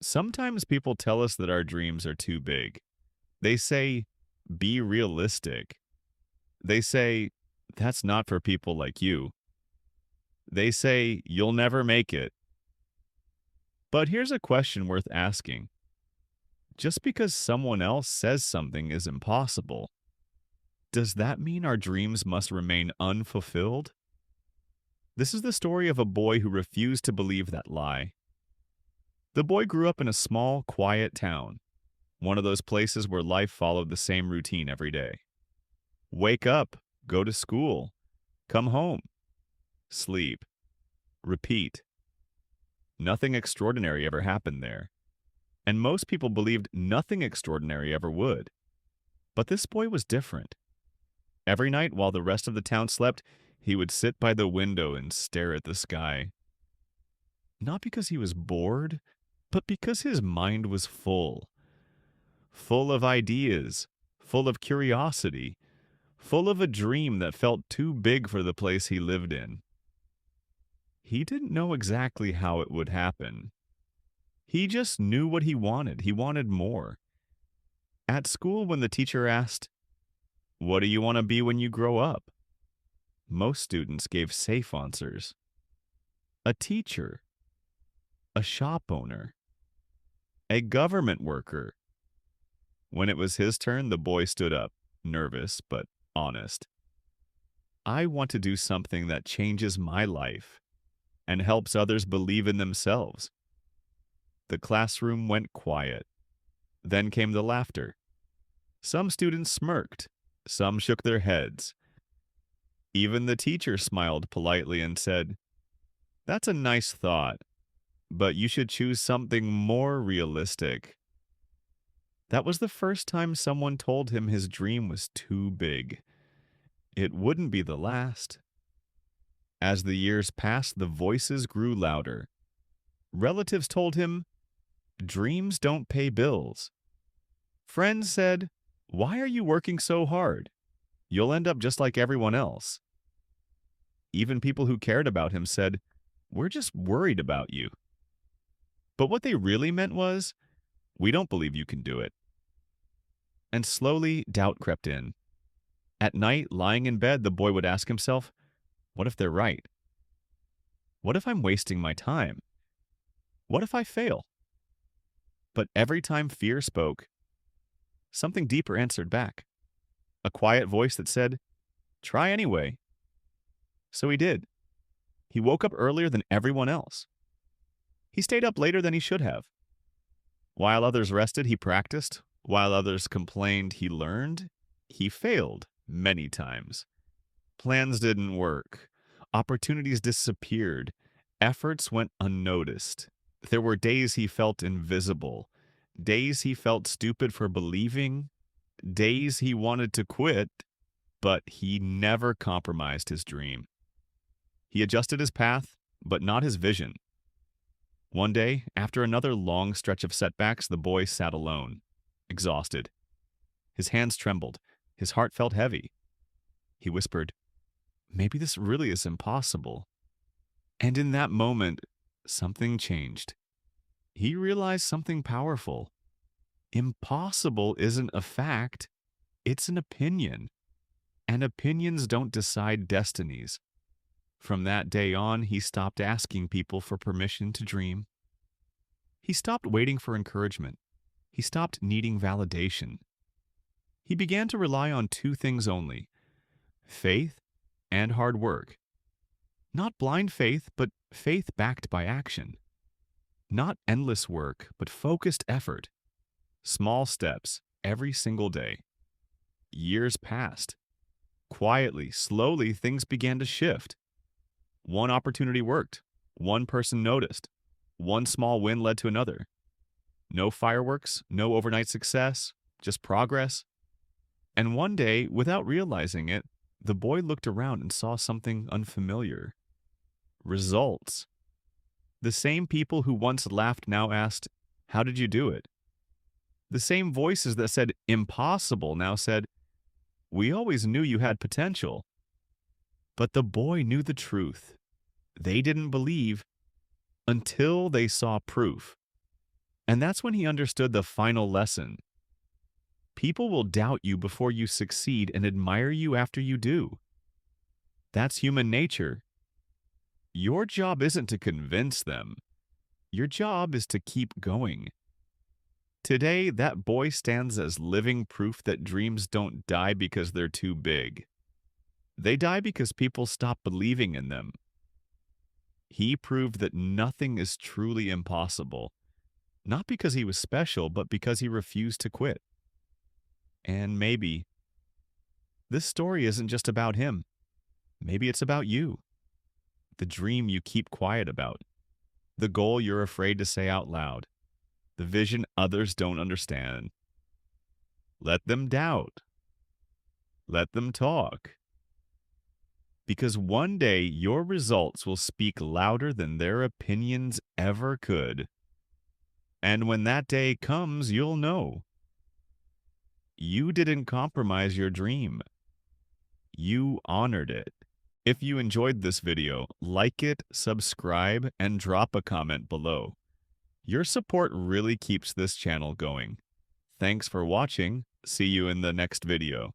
Sometimes people tell us that our dreams are too big. They say, be realistic. They say, that's not for people like you. They say, you'll never make it. But here's a question worth asking. Just because someone else says something is impossible, does that mean our dreams must remain unfulfilled? This is the story of a boy who refused to believe that lie. The boy grew up in a small, quiet town, one of those places where life followed the same routine every day. Wake up, go to school, come home, sleep, repeat. Nothing extraordinary ever happened there, and most people believed nothing extraordinary ever would. But this boy was different. Every night while the rest of the town slept, he would sit by the window and stare at the sky. Not because he was bored, but because his mind was full of ideas, full of curiosity, full of a dream that felt too big for the place he lived in. He didn't know exactly how it would happen. He just knew what he wanted. He wanted more. At school, when the teacher asked, "What do you want to be when you grow up?" most students gave safe answers. A teacher, a shop owner, a government worker. When it was his turn, the boy stood up, nervous but honest. I want to do something that changes my life and helps others believe in themselves. The classroom went quiet. Then came the laughter. Some students smirked. Some shook their heads. Even the teacher smiled politely and said, "That's a nice thought, but you should choose something more realistic." That was the first time someone told him his dream was too big. It wouldn't be the last. As the years passed, the voices grew louder. Relatives told him, "Dreams don't pay bills." Friends said, "Why are you working so hard? You'll end up just like everyone else." Even people who cared about him said, "We're just worried about you." But what they really meant was, "We don't believe you can do it." And slowly, doubt crept in. At night, lying in bed, the boy would ask himself, what if they're right? What if I'm wasting my time? What if I fail? But every time fear spoke, something deeper answered back. A quiet voice that said, "Try anyway." So he did. He woke up earlier than everyone else. He stayed up later than he should have. While others rested, he practiced. While others complained, he learned. He failed many times. Plans didn't work. Opportunities disappeared. Efforts went unnoticed. There were days he felt invisible. Days he felt stupid for believing. Days he wanted to quit, but he never compromised his dream. He adjusted his path, but not his vision. One day, after another long stretch of setbacks, the boy sat alone, exhausted. His hands trembled. His heart felt heavy. He whispered, "Maybe this really is impossible." And in that moment, something changed. He realized something powerful. Impossible isn't a fact, it's an opinion. And opinions don't decide destinies. From that day on, he stopped asking people for permission to dream. He stopped waiting for encouragement. He stopped needing validation. He began to rely on two things only: faith and hard work. Not blind faith, but faith backed by action. Not endless work, but focused effort. Small steps every single day. Years passed. Quietly, slowly, things began to shift. One opportunity worked. One person noticed. One small win led to another. No fireworks, no overnight success, just progress. And one day, without realizing it, the boy looked around and saw something unfamiliar. Results. The same people who once laughed now asked, "How did you do it?" The same voices that said impossible now said, "We always knew you had potential." But the boy knew the truth. They didn't believe until they saw proof. And that's when he understood the final lesson. People will doubt you before you succeed and admire you after you do. That's human nature. Your job isn't to convince them. Your job is to keep going. Today, that boy stands as living proof that dreams don't die because they're too big. They die because people stop believing in them. He proved that nothing is truly impossible, not because he was special, but because he refused to quit. And maybe this story isn't just about him. Maybe it's about you, the dream you keep quiet about, the goal you're afraid to say out loud, the vision others don't understand. Let them doubt. Let them talk. Because one day your results will speak louder than their opinions ever could. And when that day comes, you'll know. You didn't compromise your dream. You honored it. If you enjoyed this video, like it, subscribe, and drop a comment below. Your support really keeps this channel going. Thanks for watching. See you in the next video.